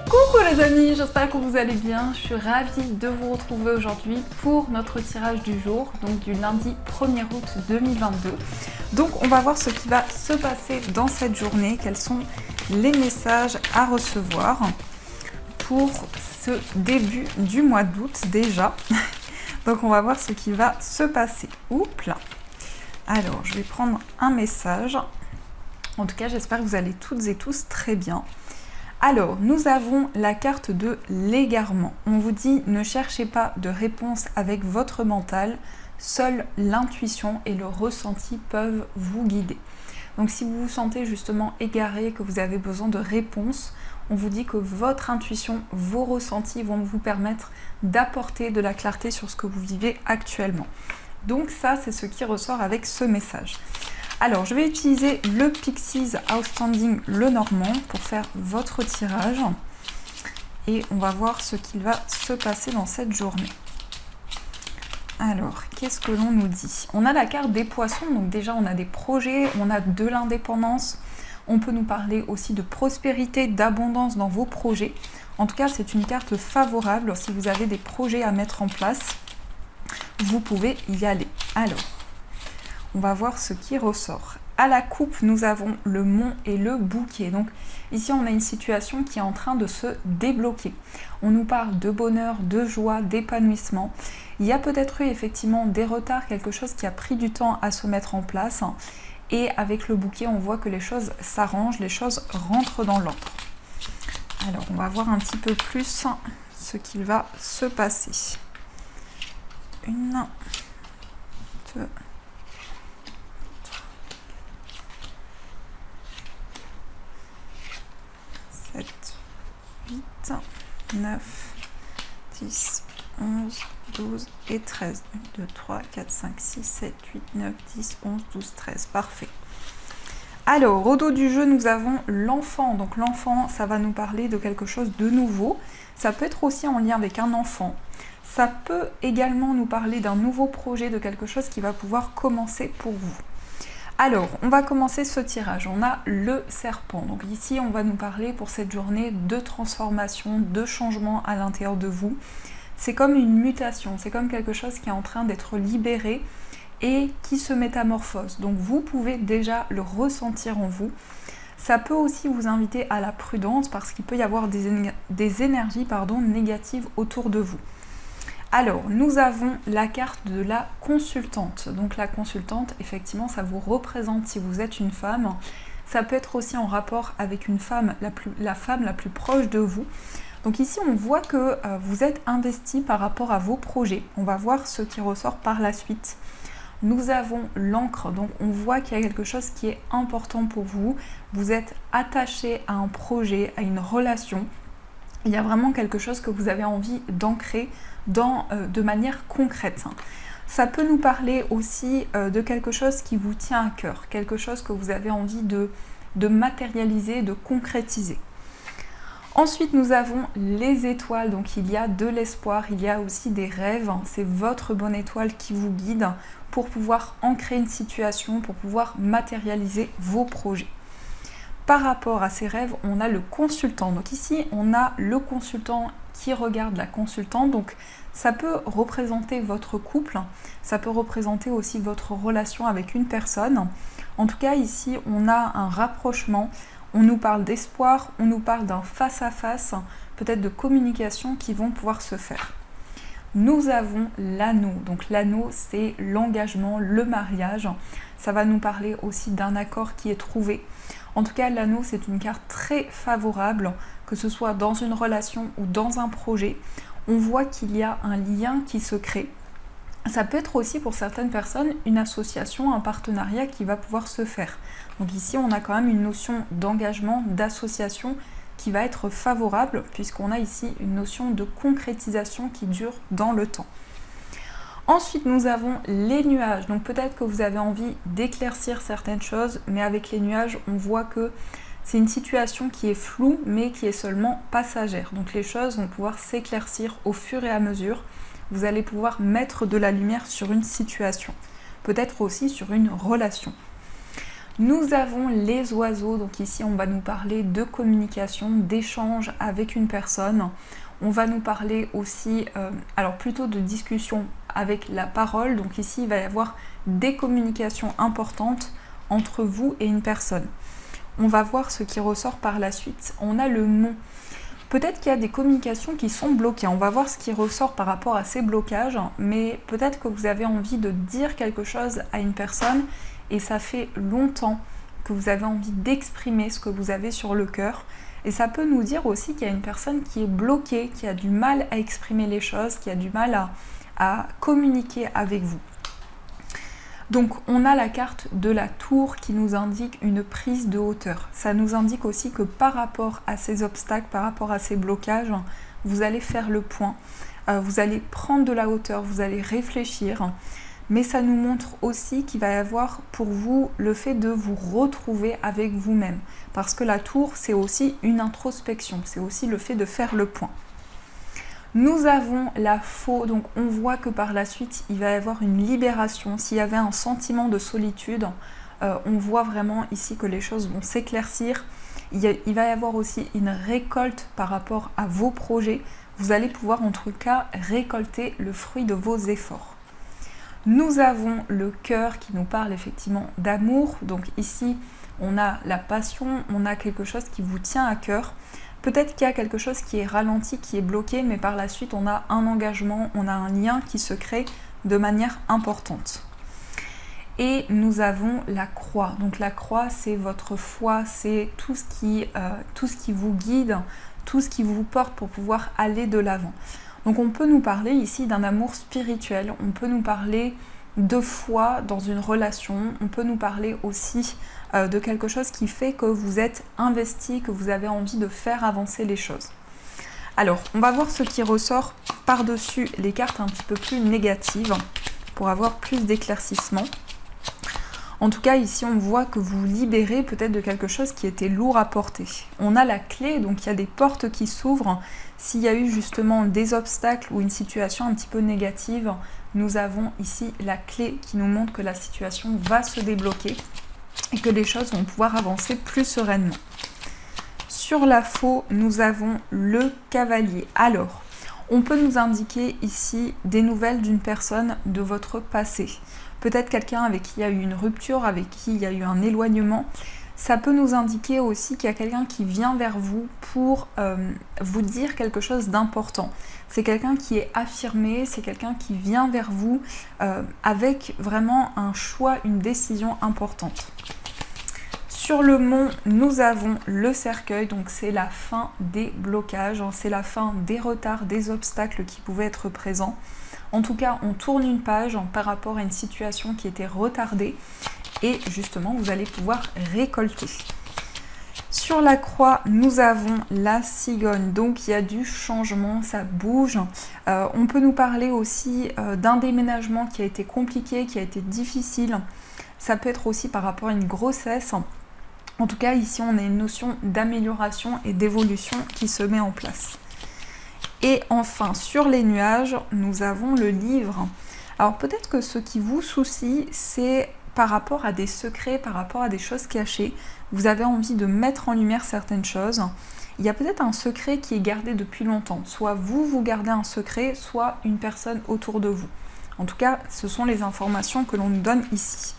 Coucou les amis, j'espère que vous allez bien. Je suis ravie de vous retrouver aujourd'hui pour notre tirage du jour, donc du lundi 1er août 2022. Donc on va voir ce qui va se passer dans cette journée, quels sont les messages à recevoir pour ce début du mois d'août déjà. Donc on va voir ce qui va se passer. Oups là. Alors je vais prendre un message. En tout cas j'espère que vous allez toutes et tous très bien. Alors, nous avons la carte de l'égarement. On vous dit, ne cherchez pas de réponse avec votre mental, seule l'intuition et le ressenti peuvent vous guider. Donc si vous vous sentez justement égaré, que vous avez besoin de réponses, on vous dit que votre intuition, vos ressentis vont vous permettre d'apporter de la clarté sur ce que vous vivez actuellement. Donc ça, c'est ce qui ressort avec ce message. Alors, je vais utiliser le Pixies Outstanding Lenormand pour faire votre tirage. Et on va voir ce qu'il va se passer dans cette journée. Alors, qu'est-ce que l'on nous dit? On a la carte des poissons, donc déjà on a des projets, on a de l'indépendance. On peut nous parler aussi de prospérité, d'abondance dans vos projets. En tout cas, c'est une carte favorable. Si vous avez des projets à mettre en place, vous pouvez y aller. Alors, on va voir ce qui ressort. À la coupe, nous avons le mont et le bouquet. Donc ici, on a une situation qui est en train de se débloquer. On nous parle de bonheur, de joie, d'épanouissement. Il y a peut-être eu effectivement des retards, quelque chose qui a pris du temps à se mettre en place. Et avec le bouquet, on voit que les choses s'arrangent, les choses rentrent dans l'ordre. Alors, on va voir un petit peu plus ce qu'il va se passer. 1, 2, 7, 8, 9, 10, 11, 12 et 13. 1, 2, 3, 4, 5, 6, 7, 8, 9, 10, 11, 12, 13. Parfait. Alors, au dos du jeu, nous avons l'enfant. Donc l'enfant, ça va nous parler de quelque chose de nouveau. Ça peut être aussi en lien avec un enfant. Ça peut également nous parler d'un nouveau projet, de quelque chose qui va pouvoir commencer pour vous. Alors, on va commencer ce tirage. On a le serpent. Donc ici, on va nous parler pour cette journée de transformation, de changement à l'intérieur de vous. C'est comme une mutation, c'est comme quelque chose qui est en train d'être libéré et qui se métamorphose. Donc vous pouvez déjà le ressentir en vous. Ça peut aussi vous inviter à la prudence parce qu'il peut y avoir des énergies négatives autour de vous. Alors, nous avons la carte de la consultante. Donc la consultante, effectivement, ça vous représente si vous êtes une femme. Ça peut être aussi en rapport avec une femme, la femme la plus proche de vous. Donc ici, on voit que vous êtes investi par rapport à vos projets. On va voir ce qui ressort par la suite. Nous avons l'encre, donc on voit qu'il y a quelque chose qui est important pour vous. Vous êtes attaché à un projet, à une relation. Il y a vraiment quelque chose que vous avez envie d'ancrer de manière concrète. Ça peut nous parler aussi de quelque chose qui vous tient à cœur, quelque chose que vous avez envie de matérialiser, de concrétiser. Ensuite, nous avons les étoiles, donc il y a de l'espoir, il y a aussi des rêves. C'est votre bonne étoile qui vous guide pour pouvoir ancrer une situation, pour pouvoir matérialiser vos projets. Par rapport à ces rêves, on a le consultant. Donc ici, on a le consultant qui regarde la consultante. Donc ça peut représenter votre couple, ça peut représenter aussi votre relation avec une personne. En tout cas, ici, on a un rapprochement. On nous parle d'espoir, on nous parle d'un face-à-face, peut-être de communication qui vont pouvoir se faire. Nous avons l'anneau. Donc l'anneau, c'est l'engagement, le mariage. Ça va nous parler aussi d'un accord qui est trouvé. En tout cas, l'anneau, c'est une carte très favorable, que ce soit dans une relation ou dans un projet. On voit qu'il y a un lien qui se crée. Ça peut être aussi pour certaines personnes une association, un partenariat qui va pouvoir se faire. Donc ici, on a quand même une notion d'engagement, d'association qui va être favorable puisqu'on a ici une notion de concrétisation qui dure dans le temps. Ensuite, nous avons les nuages. Donc peut-être que vous avez envie d'éclaircir certaines choses, mais avec les nuages, on voit que c'est une situation qui est floue, mais qui est seulement passagère. Donc les choses vont pouvoir s'éclaircir au fur et à mesure. Vous allez pouvoir mettre de la lumière sur une situation, peut-être aussi sur une relation. Nous avons les oiseaux, donc ici on va nous parler de communication, d'échange avec une personne. On va nous parler aussi, alors plutôt de discussion avec la parole, donc ici il va y avoir des communications importantes entre vous et une personne. On va voir ce qui ressort par la suite. On a le mont. Peut-être qu'il y a des communications qui sont bloquées. On va voir ce qui ressort par rapport à ces blocages, mais peut-être que vous avez envie de dire quelque chose à une personne et ça fait longtemps que vous avez envie d'exprimer ce que vous avez sur le cœur. Et ça peut nous dire aussi qu'il y a une personne qui est bloquée, qui a du mal à exprimer les choses, qui a du mal à communiquer avec vous. Donc on a la carte de la tour qui nous indique une prise de hauteur. Ça nous indique aussi que par rapport à ces obstacles, par rapport à ces blocages, vous allez faire le point, vous allez prendre de la hauteur, vous allez réfléchir. Mais ça nous montre aussi qu'il va y avoir pour vous le fait de vous retrouver avec vous-même. Parce que la tour, c'est aussi une introspection, c'est aussi le fait de faire le point. Nous avons la faux, donc on voit que par la suite, il va y avoir une libération. S'il y avait un sentiment de solitude, on voit vraiment ici que les choses vont s'éclaircir. Il va y avoir aussi une récolte par rapport à vos projets. Vous allez pouvoir en tout cas récolter le fruit de vos efforts. Nous avons le cœur qui nous parle effectivement d'amour. Donc ici, on a la passion, on a quelque chose qui vous tient à cœur. Peut-être qu'il y a quelque chose qui est ralenti, qui est bloqué, mais par la suite, on a un engagement, on a un lien qui se crée de manière importante. Et nous avons la croix. Donc la croix, c'est votre foi, c'est tout ce qui vous guide, tout ce qui vous porte pour pouvoir aller de l'avant. Donc on peut nous parler ici d'un amour spirituel, on peut nous parler de foi dans une relation, on peut nous parler aussi de quelque chose qui fait que vous êtes investi, que vous avez envie de faire avancer les choses. Alors, on va voir ce qui ressort par-dessus les cartes un petit peu plus négatives pour avoir plus d'éclaircissement. En tout cas, ici, on voit que vous libérez peut-être de quelque chose qui était lourd à porter. On a la clé, donc il y a des portes qui s'ouvrent. S'il y a eu justement des obstacles ou une situation un petit peu négative, nous avons ici la clé qui nous montre que la situation va se débloquer et que les choses vont pouvoir avancer plus sereinement. Sur la faux, nous avons le cavalier. Alors, on peut nous indiquer ici des nouvelles d'une personne de votre passé. Peut-être quelqu'un avec qui il y a eu une rupture, avec qui il y a eu un éloignement. Ça peut nous indiquer aussi qu'il y a quelqu'un qui vient vers vous pour vous dire quelque chose d'important. C'est quelqu'un qui est affirmé, c'est quelqu'un qui vient vers vous avec vraiment un choix, une décision importante. Sur le mont, nous avons le cercueil, donc c'est la fin des blocages, c'est la fin des retards, des obstacles qui pouvaient être présents. En tout cas, on tourne une page par rapport à une situation qui était retardée et justement, vous allez pouvoir récolter. Sur la croix, nous avons la cigogne, donc il y a du changement, ça bouge. On peut nous parler aussi d'un déménagement qui a été compliqué, qui a été difficile. Ça peut être aussi par rapport à une grossesse. En tout cas, ici, on a une notion d'amélioration et d'évolution qui se met en place. Et enfin, sur les nuages, nous avons le livre. Alors peut-être que ce qui vous soucie, c'est par rapport à des secrets, par rapport à des choses cachées. Vous avez envie de mettre en lumière certaines choses. Il y a peut-être un secret qui est gardé depuis longtemps. Soit vous gardez un secret, soit une personne autour de vous. En tout cas, ce sont les informations que l'on nous donne ici.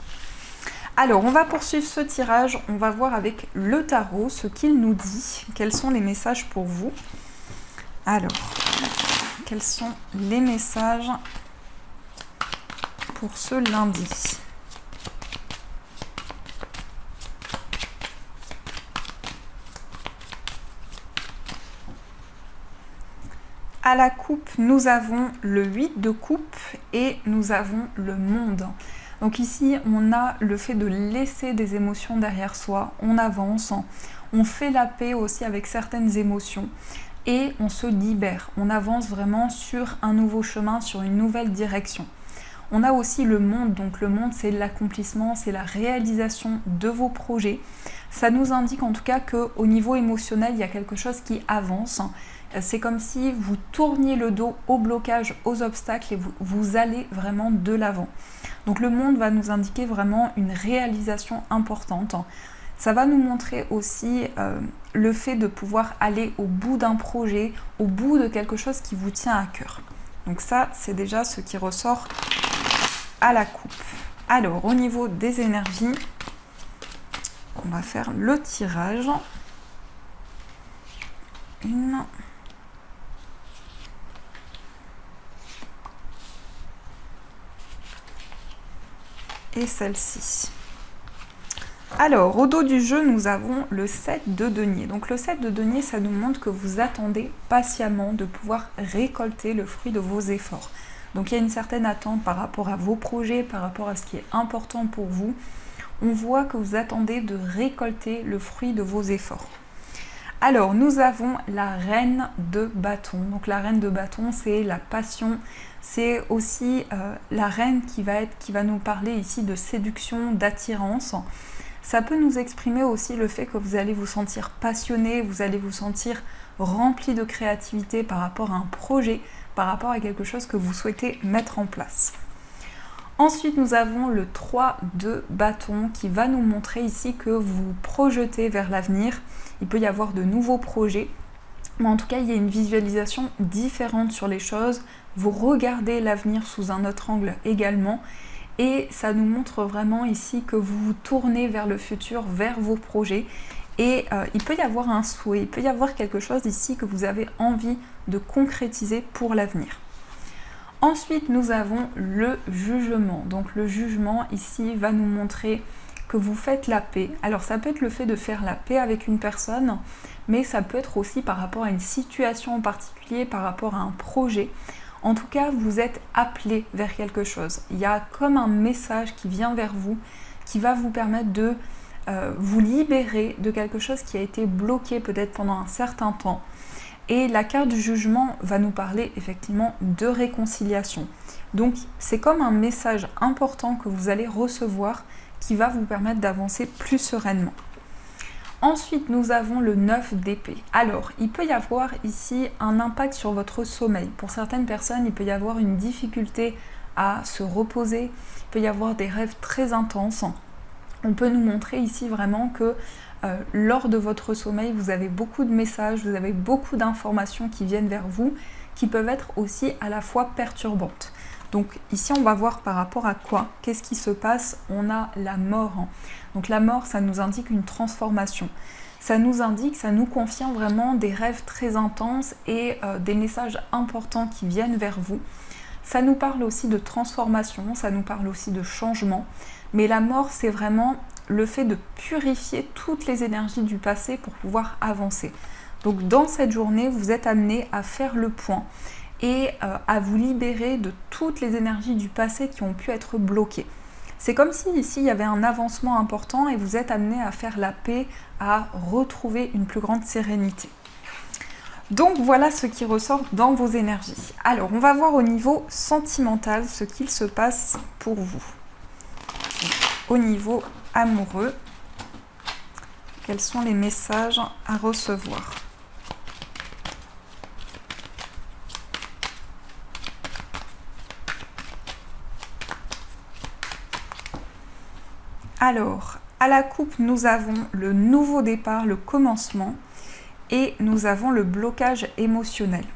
Alors, on va poursuivre ce tirage. On va voir avec le tarot ce qu'il nous dit. Quels sont les messages pour vous ? Alors, quels sont les messages pour ce lundi ? À la coupe, nous avons le 8 de coupe et nous avons le monde. Donc ici, on a le fait de laisser des émotions derrière soi, on avance, on fait la paix aussi avec certaines émotions et on se libère. On avance vraiment sur un nouveau chemin, sur une nouvelle direction. On a aussi le monde, donc le monde c'est l'accomplissement, c'est la réalisation de vos projets. Ça nous indique en tout cas qu'au niveau émotionnel, il y a quelque chose qui avance. C'est comme si vous tourniez le dos au blocage, aux obstacles et vous allez vraiment de l'avant. Donc le monde va nous indiquer vraiment une réalisation importante. Ça va nous montrer aussi le fait de pouvoir aller au bout d'un projet, au bout de quelque chose qui vous tient à cœur. Donc ça, c'est déjà ce qui ressort à la coupe. Alors, au niveau des énergies, on va faire le tirage. Une. Et celle-ci. Alors, au dos du jeu, nous avons le 7 de denier. Donc le 7 de denier, ça nous montre que vous attendez patiemment de pouvoir récolter le fruit de vos efforts. Donc il y a une certaine attente par rapport à vos projets, par rapport à ce qui est important pour vous. On voit que vous attendez de récolter le fruit de vos efforts. Alors, nous avons la reine de bâton. Donc la reine de bâton, c'est la passion. C'est aussi la reine qui va nous parler ici de séduction, d'attirance. Ça peut nous exprimer aussi le fait que vous allez vous sentir passionné, vous allez vous sentir rempli de créativité par rapport à un projet, par rapport à quelque chose que vous souhaitez mettre en place. Ensuite, nous avons le 3 de bâton qui va nous montrer ici que vous vous projetez vers l'avenir. Il peut y avoir de nouveaux projets, mais en tout cas, il y a une visualisation différente sur les choses. Vous regardez l'avenir sous un autre angle également. Et ça nous montre vraiment ici que vous vous tournez vers le futur, vers vos projets. Et il peut y avoir un souhait, il peut y avoir quelque chose ici que vous avez envie de concrétiser pour l'avenir. Ensuite, nous avons le jugement. Donc le jugement ici va nous montrer que vous faites la paix. Alors ça peut être le fait de faire la paix avec une personne, mais ça peut être aussi par rapport à une situation en particulier, par rapport à un projet. En tout cas, vous êtes appelé vers quelque chose. Il y a comme un message qui vient vers vous, qui va vous permettre de vous libérer de quelque chose qui a été bloqué peut-être pendant un certain temps. Et la carte du jugement va nous parler effectivement de réconciliation. Donc c'est comme un message important que vous allez recevoir qui va vous permettre d'avancer plus sereinement. Ensuite, nous avons le 9 d'épée. Alors, il peut y avoir ici un impact sur votre sommeil. Pour certaines personnes, il peut y avoir une difficulté à se reposer. Il peut y avoir des rêves très intenses. On peut nous montrer ici vraiment que lors de votre sommeil, vous avez beaucoup de messages, vous avez beaucoup d'informations qui viennent vers vous, qui peuvent être aussi à la fois perturbantes. Donc ici, on va voir par rapport à quoi, qu'est-ce qui se passe. On a la mort. Donc la mort, ça nous indique une transformation. Ça nous indique, ça nous confirme vraiment des rêves très intenses et des messages importants qui viennent vers vous. Ça nous parle aussi de transformation, ça nous parle aussi de changement. Mais la mort, c'est vraiment le fait de purifier toutes les énergies du passé pour pouvoir avancer. Donc dans cette journée, vous êtes amené à faire le point et à vous libérer de toutes les énergies du passé qui ont pu être bloquées. C'est comme si ici il y avait un avancement important et vous êtes amené à faire la paix, à retrouver une plus grande sérénité. Donc voilà ce qui ressort dans vos énergies. Alors on va voir au niveau sentimental ce qu'il se passe pour vous. Donc, au niveau amoureux, quels sont les messages à recevoir ? Alors, à la coupe, nous avons le nouveau départ, le commencement, et nous avons le blocage émotionnel.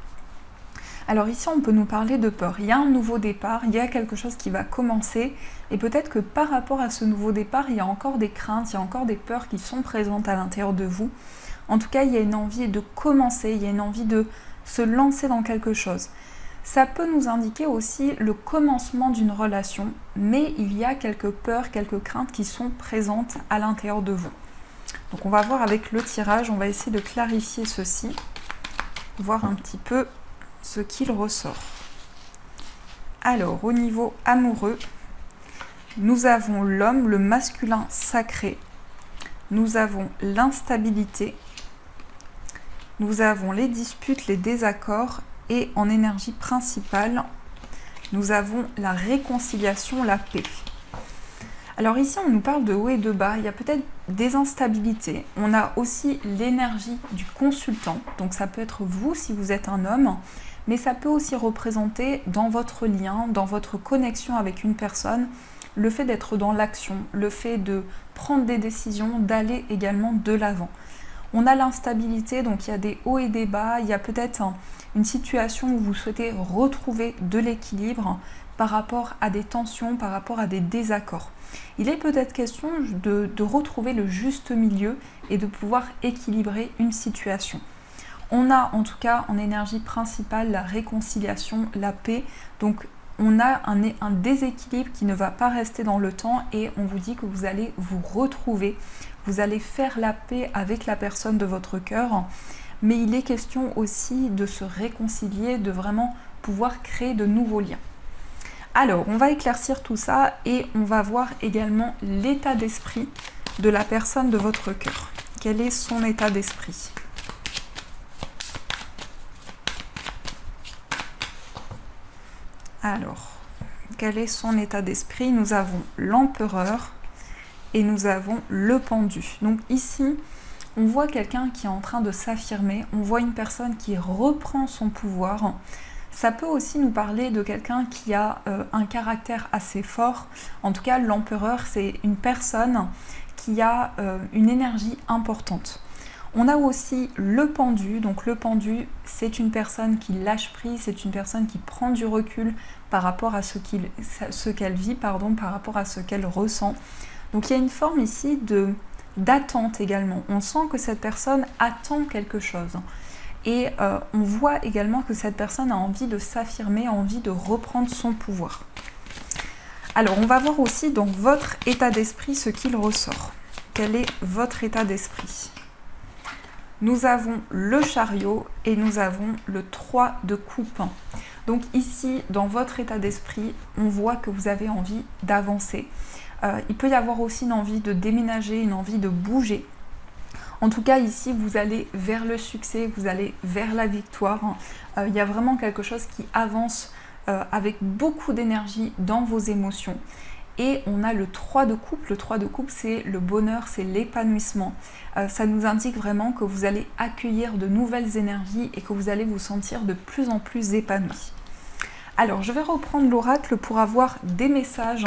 Alors ici, on peut nous parler de peur. Il y a un nouveau départ, il y a quelque chose qui va commencer, et peut-être que par rapport à ce nouveau départ, il y a encore des craintes, il y a encore des peurs qui sont présentes à l'intérieur de vous. En tout cas, il y a une envie de commencer, il y a une envie de se lancer dans quelque chose. Ça peut nous indiquer aussi le commencement d'une relation, mais il y a quelques peurs, quelques craintes qui sont présentes à l'intérieur de vous. Donc on va voir avec le tirage, on va essayer de clarifier ceci, voir un petit peu ce qu'il ressort. Alors au niveau amoureux, nous avons l'homme, le masculin sacré, nous avons l'instabilité, nous avons les disputes, les désaccords, et en énergie principale, nous avons la réconciliation, la paix. Alors ici, on nous parle de haut et de bas, il y a peut-être des instabilités. On a aussi l'énergie du consultant, donc ça peut être vous si vous êtes un homme, mais ça peut aussi représenter dans votre lien, dans votre connexion avec une personne, le fait d'être dans l'action, le fait de prendre des décisions, d'aller également de l'avant. On a l'instabilité, donc il y a des hauts et des bas, il y a peut-être une situation où vous souhaitez retrouver de l'équilibre par rapport à des tensions, par rapport à des désaccords. Il est peut-être question de retrouver le juste milieu et de pouvoir équilibrer une situation. On a en tout cas en énergie principale la réconciliation, la paix, donc on a un déséquilibre qui ne va pas rester dans le temps et on vous dit que vous allez vous retrouver, vous allez faire la paix avec la personne de votre cœur, mais il est question aussi de se réconcilier, de vraiment pouvoir créer de nouveaux liens. Alors, on va éclaircir tout ça et on va voir également l'état d'esprit de la personne de votre cœur. Quel est son état d'esprit ? Alors, quel est son état d'esprit ? Nous avons l'empereur et nous avons le pendu. Donc ici, on voit quelqu'un qui est en train de s'affirmer, on voit une personne qui reprend son pouvoir. Ça peut aussi nous parler de quelqu'un qui a un caractère assez fort. En tout cas, l'empereur, c'est une personne qui a une énergie importante. On a aussi le pendu. Donc le pendu, c'est une personne qui lâche prise, c'est une personne qui prend du recul par rapport à ce qu'elle vit, par rapport à ce qu'elle ressent. Donc il y a une forme ici d'attente également. On sent que cette personne attend quelque chose. Et on voit également que cette personne a envie de s'affirmer, a envie de reprendre son pouvoir. Alors, on va voir aussi dans votre état d'esprit ce qu'il ressort. Quel est votre état d'esprit ? Nous avons le chariot et nous avons le 3 de coupe. Donc ici, dans votre état d'esprit, on voit que vous avez envie d'avancer. Il peut y avoir aussi une envie de déménager, une envie de bouger. En tout cas, ici, vous allez vers le succès, vous allez vers la victoire. Il y a vraiment quelque chose qui avance avec beaucoup d'énergie dans vos émotions. Et on a le 3 de coupe. Le 3 de coupe, c'est le bonheur, c'est l'épanouissement. Ça nous indique vraiment que vous allez accueillir de nouvelles énergies et que vous allez vous sentir de plus en plus épanoui. Alors, je vais reprendre l'oracle pour avoir des messages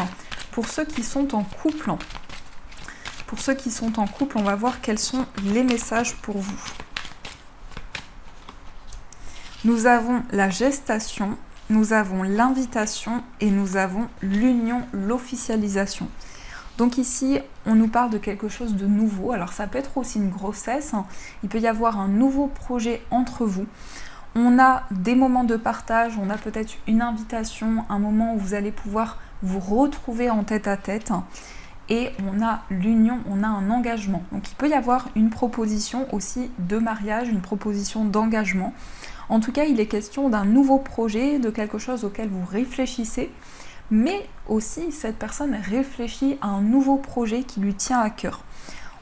pour ceux qui sont en couple. Pour ceux qui sont en couple, on va voir quels sont les messages pour vous. Nous avons la gestation, nous avons l'invitation et nous avons l'union, l'officialisation. Donc ici, on nous parle de quelque chose de nouveau. Alors ça peut être aussi une grossesse, il peut y avoir un nouveau projet entre vous. On a des moments de partage, on a peut-être une invitation, un moment où vous allez pouvoir vous retrouver en tête-à-tête. Et on a l'union, on a un engagement. Donc il peut y avoir une proposition aussi de mariage, une proposition d'engagement. En tout cas, il est question d'un nouveau projet, de quelque chose auquel vous réfléchissez, mais aussi cette personne réfléchit à un nouveau projet qui lui tient à cœur.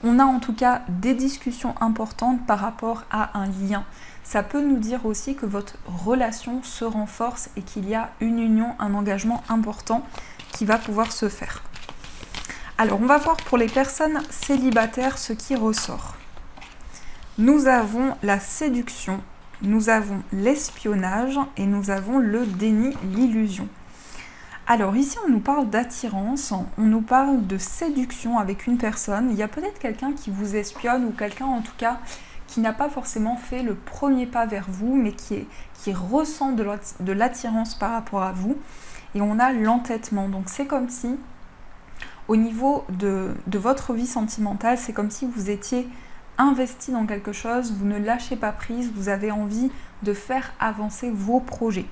On a en tout cas des discussions importantes par rapport à un lien. Ça peut nous dire aussi que votre relation se renforce et qu'il y a une union, un engagement important qui va pouvoir se faire. Alors, on va voir pour les personnes célibataires ce qui ressort. Nous avons la séduction, nous avons l'espionnage et nous avons le déni, l'illusion. Alors ici, on nous parle d'attirance, on nous parle de séduction avec une personne. Il y a peut-être quelqu'un qui vous espionne ou quelqu'un en tout cas qui n'a pas forcément fait le premier pas vers vous, mais qui ressent de l'attirance par rapport à vous. Et on a l'entêtement. Donc c'est comme si, au niveau de votre vie sentimentale, c'est comme si vous étiez investi dans quelque chose, vous ne lâchez pas prise, vous avez envie de faire avancer vos projets.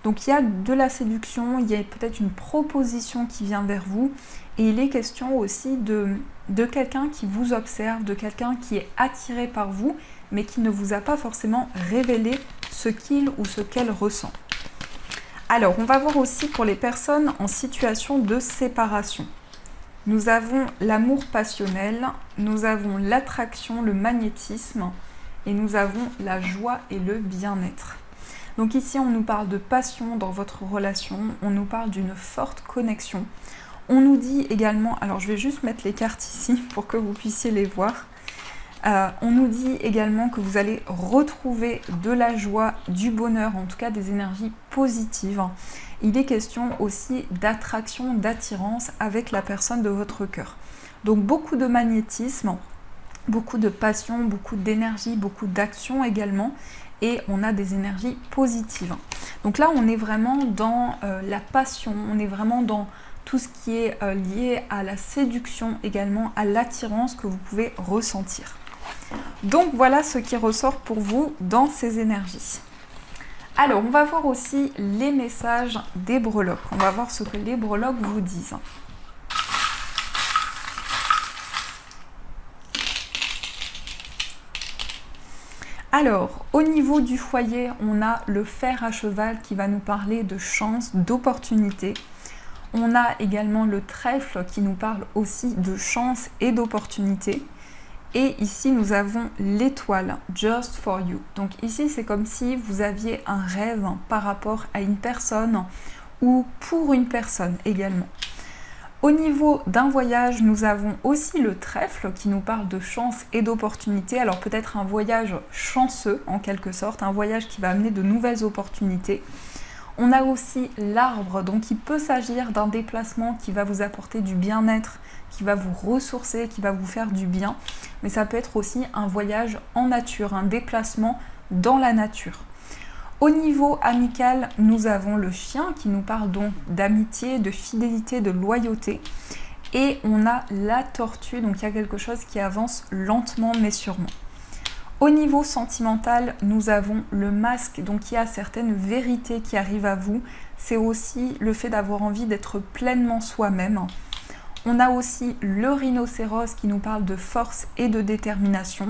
Donc il y a de la séduction, il y a peut-être une proposition qui vient vers vous et il est question aussi de quelqu'un qui vous observe, de quelqu'un qui est attiré par vous mais qui ne vous a pas forcément révélé ce qu'il ou ce qu'elle ressent. Alors on va voir aussi pour les personnes en situation de séparation. Nous avons l'amour passionnel, nous avons l'attraction, le magnétisme et nous avons la joie et le bien-être. Donc ici, on nous parle de passion dans votre relation, on nous parle d'une forte connexion. On nous dit également, alors je vais juste mettre les cartes ici pour que vous puissiez les voir. On nous dit également que vous allez retrouver de la joie, du bonheur, en tout cas des énergies positives. Il est question aussi d'attraction, d'attirance avec la personne de votre cœur. Donc beaucoup de magnétisme, beaucoup de passion, beaucoup d'énergie, beaucoup d'action également. Et on a des énergies positives. Donc là, on est vraiment dans la passion, on est vraiment dans tout ce qui est lié à la séduction également, à l'attirance que vous pouvez ressentir. Donc voilà ce qui ressort pour vous dans ces énergies. Alors, on va voir aussi les messages des breloques. On va voir ce que les breloques vous disent. Alors, au niveau du foyer, on a le fer à cheval qui va nous parler de chance, d'opportunité. On a également le trèfle qui nous parle aussi de chance et d'opportunité. Et ici, nous avons l'étoile, Just for You. Donc ici, c'est comme si vous aviez un rêve par rapport à une personne ou pour une personne également. Au niveau d'un voyage, nous avons aussi le trèfle qui nous parle de chance et d'opportunité. Alors peut-être un voyage chanceux en quelque sorte, un voyage qui va amener de nouvelles opportunités. On a aussi l'arbre, donc il peut s'agir d'un déplacement qui va vous apporter du bien-être, qui va vous ressourcer, qui va vous faire du bien. Mais ça peut être aussi un voyage en nature, un déplacement dans la nature. Au niveau amical, nous avons le chien qui nous parle donc d'amitié, de fidélité, de loyauté. Et on a la tortue, donc il y a quelque chose qui avance lentement mais sûrement. Au niveau sentimental, nous avons le masque, donc il y a certaines vérités qui arrivent à vous. C'est aussi le fait d'avoir envie d'être pleinement soi-même. On a aussi le rhinocéros qui nous parle de force et de détermination.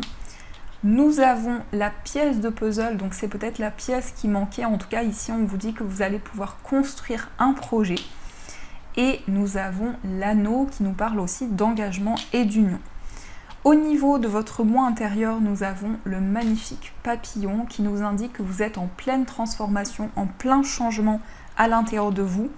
Nous avons la pièce de puzzle, donc c'est peut-être la pièce qui manquait. En tout cas, ici, on vous dit que vous allez pouvoir construire un projet. Et nous avons l'anneau qui nous parle aussi d'engagement et d'union. Au niveau de votre moi intérieur, nous avons le magnifique papillon qui nous indique que vous êtes en pleine transformation, en plein changement à l'intérieur de vous.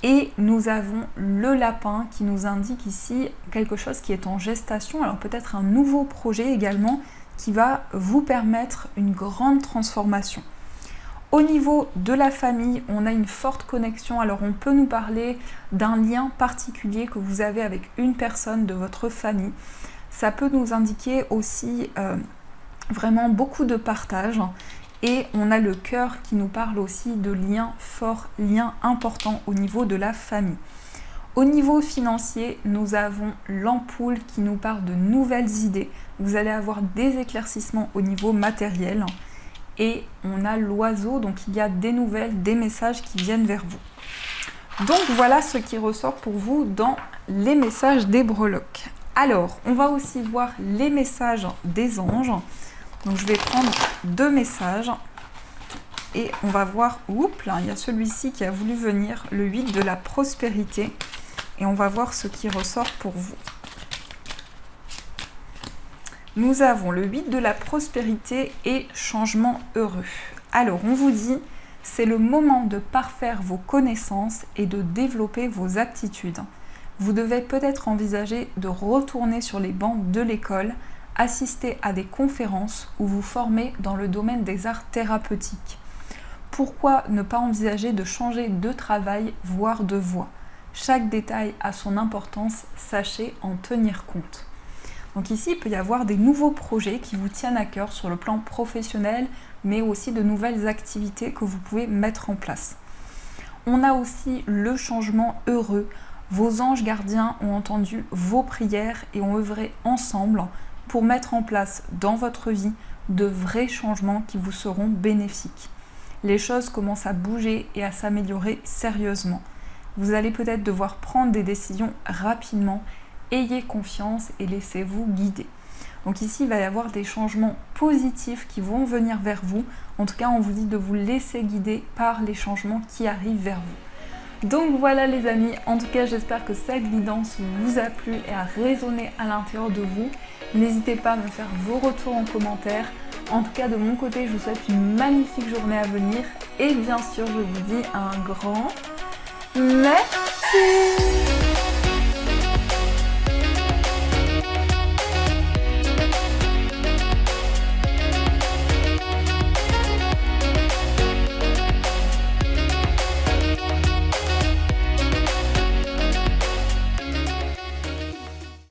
Et nous avons le lapin qui nous indique ici quelque chose qui est en gestation, alors peut-être un nouveau projet également qui va vous permettre une grande transformation. Au niveau de la famille, on a une forte connexion, alors on peut nous parler d'un lien particulier que vous avez avec une personne de votre famille. Ça peut nous indiquer aussi vraiment beaucoup de partage. Et on a le cœur qui nous parle aussi de liens forts, liens importants au niveau de la famille. Au niveau financier, nous avons l'ampoule qui nous parle de nouvelles idées. Vous allez avoir des éclaircissements au niveau matériel. Et on a l'oiseau, donc il y a des nouvelles, des messages qui viennent vers vous. Donc voilà ce qui ressort pour vous dans les messages des breloques. Alors, on va aussi voir les messages des anges. Donc je vais prendre 2 messages et on va voir, oups là, il y a celui-ci qui a voulu venir, le 8 de la prospérité, et on va voir ce qui ressort pour vous. Nous avons le 8 de la prospérité et changement heureux. Alors on vous dit, c'est le moment de parfaire vos connaissances et de développer vos aptitudes. Vous devez peut-être envisager de retourner sur les bancs de l'école, assister à des conférences ou vous former dans le domaine des arts thérapeutiques. Pourquoi ne pas envisager de changer de travail, voire de voie? Chaque détail a son importance, sachez en tenir compte. Donc ici, il peut y avoir des nouveaux projets qui vous tiennent à cœur sur le plan professionnel, mais aussi de nouvelles activités que vous pouvez mettre en place. On a aussi le changement heureux. Vos anges gardiens ont entendu vos prières et ont œuvré ensemble pour mettre en place dans votre vie de vrais changements qui vous seront bénéfiques. Les choses commencent à bouger et à s'améliorer sérieusement. Vous allez peut-être devoir prendre des décisions rapidement. Ayez confiance et laissez-vous guider. Donc ici, il va y avoir des changements positifs qui vont venir vers vous. En tout cas, on vous dit de vous laisser guider par les changements qui arrivent vers vous. Donc voilà les amis, en tout cas j'espère que cette guidance vous a plu et a résonné à l'intérieur de vous. N'hésitez pas à me faire vos retours en commentaire, En tout cas, de mon côté, je vous souhaite une magnifique journée à venir. Et bien sûr, je vous dis un grand merci.